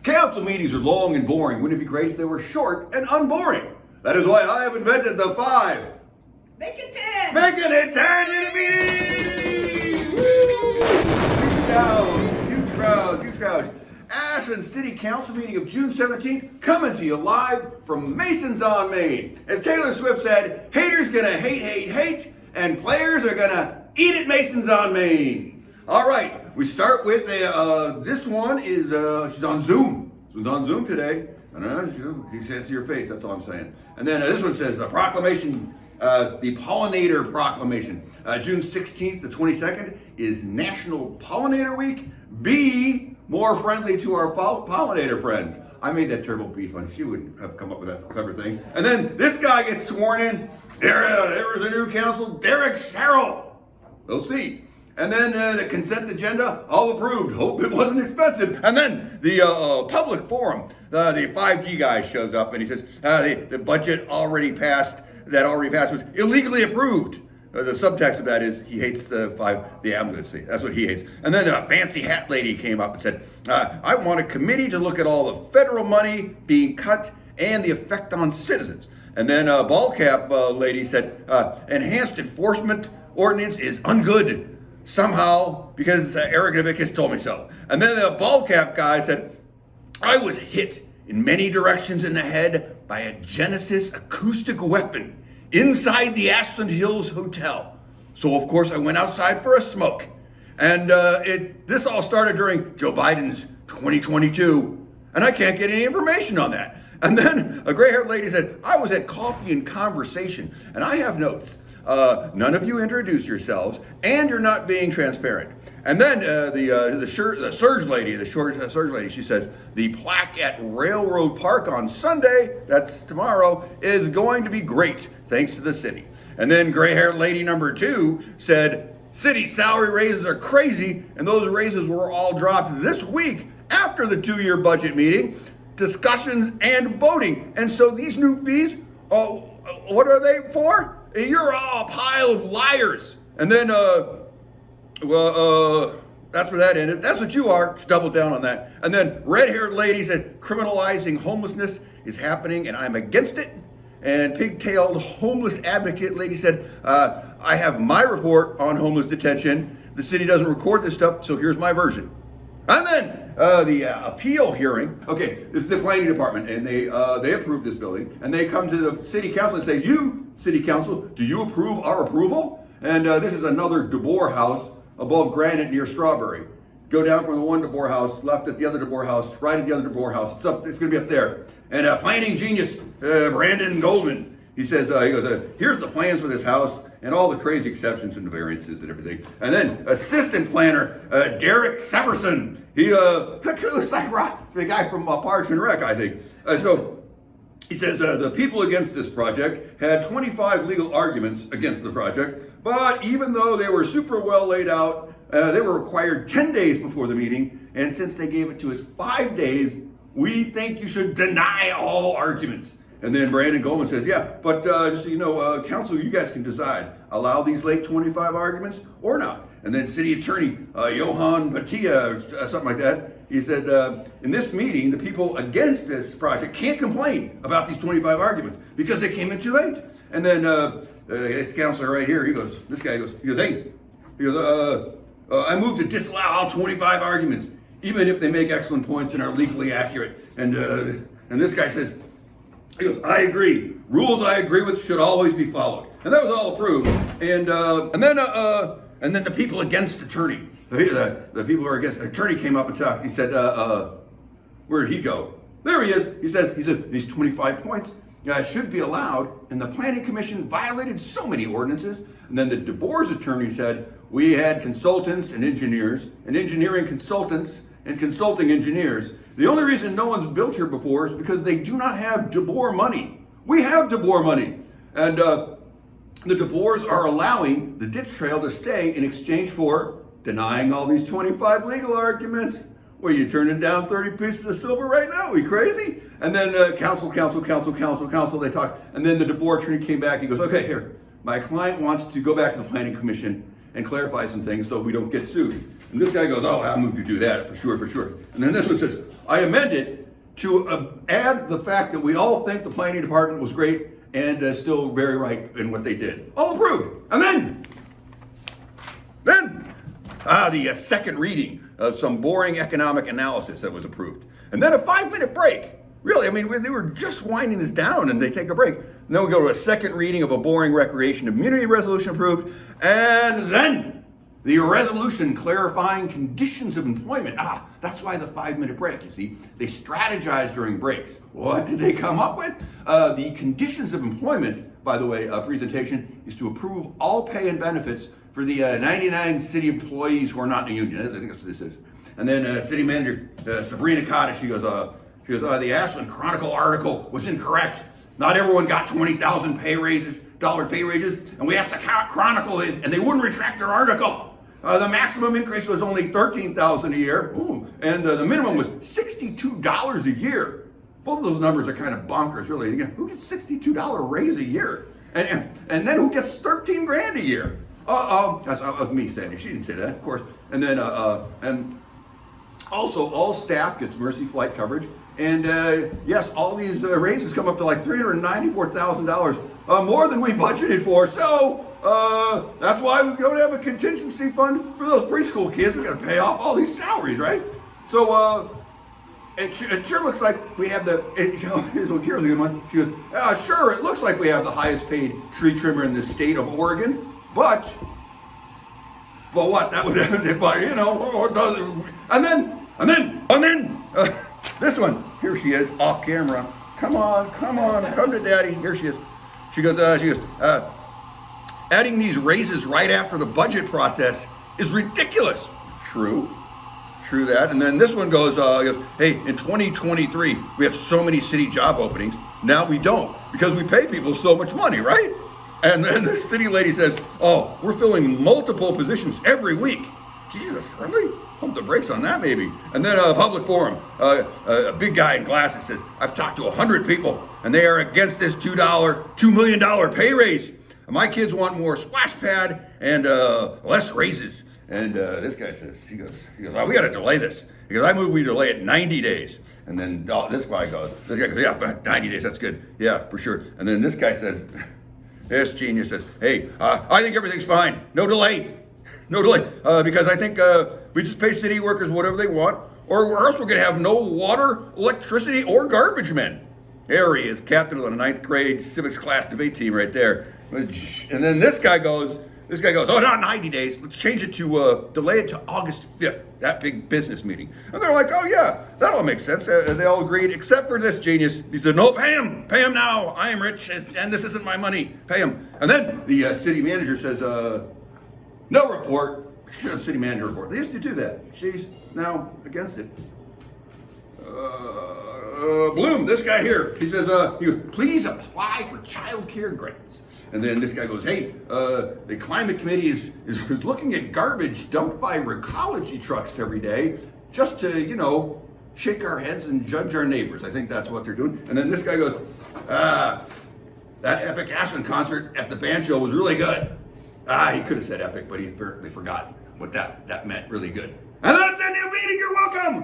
Council meetings are long and boring. Wouldn't it be great if they were short and unboring? That is why I have invented the 5. Make it 10! Making it 10 in a meeting! Woo! Huge crowds. Ashland City Council meeting of June 17th, coming to you live from Masons on Main. As Taylor Swift said, haters gonna hate, and players are gonna eat at Masons on Main. All right, we start with this one is, she's on Zoom. She's on Zoom today. I don't know, you can't see your face, that's all I'm saying. And then this one says, a proclamation, the Pollinator Proclamation. June 16th to 22nd is National Pollinator Week. Be more friendly to our pollinator friends. I made that terrible beef one. She wouldn't have come up with that clever thing. And then this guy gets sworn in. There was a new council, Derek Sherrill. We'll see. And then the consent agenda, all approved. Hope it wasn't expensive. And then the public forum, the 5G guy shows up and he says, the budget already passed was illegally approved. The subtext of that is he hates the ambulance fee. That's what he hates. And then a fancy hat lady came up and said, I want a committee to look at all the federal money being cut and the effect on citizens. And then a ball cap lady said, enhanced enforcement ordinance is ungood somehow because Eric Novick has told me so. And then the ball cap guy said, I was hit in many directions in the head by a Genesis acoustic weapon inside the Ashland Hills Hotel. So of course I went outside for a smoke. And this all started during Joe Biden's 2022. And I can't get any information on that. And then a gray-haired lady said, I was at Coffee and Conversation, and I have notes. None of you introduced yourselves, and you're not being transparent. And then the surge lady, she says, the plaque at Railroad Park on Sunday, that's tomorrow, is going to be great, thanks to the city. And then gray-haired lady number 2 said, city salary raises are crazy, and those raises were all dropped this week after the 2-year budget meeting, discussions, and voting. And so these new fees, what are they for? You're all a pile of liars. And then, that's where that ended. That's what you are. She doubled down on that. And then red-haired lady said, criminalizing homelessness is happening and I'm against it. And pigtailed homeless advocate lady said, I have my report on homeless detention. The city doesn't record this stuff, so here's my version. And then the appeal hearing. Okay, this is the planning department, and they approve this building, and they come to the city council and say, you, city council, do you approve our approval? And this is another DeBoer house above Granite near Strawberry. Go down from the one DeBoer house, left at the other DeBoer house, right at the other DeBoer house. It's going to be up there. And planning genius, Brandon Goldman, he says, here's the plans for this house and all the crazy exceptions and variances and everything. And then assistant planner, Derek Severson. He looks like the guy from Parks and Rec, I think. So he says the people against this project had 25 legal arguments against the project, but even though they were super well laid out, they were required 10 days before the meeting, and since they gave it to us 5 days, we think you should deny all arguments. And then Brandon Goldman says, yeah, but just so you know, council, you guys can decide. Allow these late 25 arguments or not. And then city attorney, Johan Patia, or something like that, he said, in this meeting, the people against this project can't complain about these 25 arguments because they came in too late. And then this counselor right here, this guy goes, hey, I move to disallow all 25 arguments, even if they make excellent points and are legally accurate. And this guy says, he goes, I agree. Rules I agree with should always be followed. And that was all approved. And then the people against attorney. The people who are against attorney came up and talked. He said, where did he go? There he is. He says these 25 points should be allowed. And the planning commission violated so many ordinances. And then the DeBoer's attorney said, we had consultants and engineers, and engineering consultants and consulting engineers. The only reason no one's built here before is because they do not have DeBoer money. We have DeBoer money. And the DeBoers are allowing the ditch trail to stay in exchange for denying all these 25 legal arguments. What, are you turning down 30 pieces of silver right now? Are you crazy? And then council, they talk. And then the DeBoer attorney came back. He goes, okay, here, my client wants to go back to the planning commission and clarify some things so we don't get sued. And this guy goes, oh, I'll move to do that, for sure, for sure. And then this one says, I amend it to add the fact that we all think the planning department was great and still very right in what they did. All approved. And then the second reading of some boring economic analysis that was approved. And then a 5-minute break. Really, I mean, they were just winding this down and they take a break. And then we go to a second reading of a boring recreation immunity resolution approved. And then the resolution clarifying conditions of employment. That's why the 5-minute break, you see. They strategize during breaks. What did they come up with? The conditions of employment, by the way, presentation is to approve all pay and benefits for the 99 city employees who are not in the union. I think that's what this is. And then city manager Sabrina Cotta, she goes, the Ashland Chronicle article was incorrect. Not everyone got 20,000 dollar pay raises, and we asked the Chronicle, and they wouldn't retract their article. The maximum increase was only $13,000 a year, and the minimum was $62 a year. Both of those numbers are kind of bonkers, really. Again, who gets $62 raise a year? And then who gets 13 grand a year? That was me saying it. She didn't say that, of course. And then, and also all staff gets Mercy flight coverage. And yes, all these raises come up to like $394,000, more than we budgeted for. So that's why we're going to have a contingency fund for those preschool kids. We got to pay off all these salaries, right? So it sure looks like we have here's a good one. She goes, sure, it looks like we have the highest paid tree trimmer in the state of Oregon, but what? That was and then this one. Here she is, off camera. Come on, come to daddy. Here she is. She goes, adding these raises right after the budget process is ridiculous. True that. And then this one goes, hey, in 2023, we have so many city job openings. Now we don't, because we pay people so much money, right? And then the city lady says, oh, we're filling multiple positions every week. Jesus, really? Pump the brakes on that, maybe. And then a public forum, a big guy in glasses says, I've talked to 100 people, and they are against this $2 million pay raise. My kids want more splash pad and less raises. And this guy says, he goes, oh, we got to delay this. He goes, I move we delay it 90 days. And then this guy goes, yeah, 90 days, that's good. Yeah, for sure. And then this guy says, this genius says, hey, I think everything's fine. No delay. Because I think we just pay city workers whatever they want, or else we're going to have no water, electricity, or garbage men. There he is, captain of the 9th grade civics class debate team right there. And then this guy goes, oh, not 90 days. Let's change it to, delay it to August 5th, that big business meeting. And they're like, oh yeah, that all makes sense. They all agreed, except for this genius. He said, no, pay him now. I am rich, and this isn't my money. Pay him. And then the city manager says, no report. City manager report. They used to do that. She's now against it. Bloom, this guy here, he says, please apply for child care grants. And then this guy goes, hey, the climate committee is looking at garbage dumped by recology trucks every day just to, shake our heads and judge our neighbors. I think that's what they're doing. And then this guy goes, that epic Ashland concert at the banjo was really good. He could have said epic, but he apparently forgot what that meant, really good. And that's the end of the meeting. You're welcome.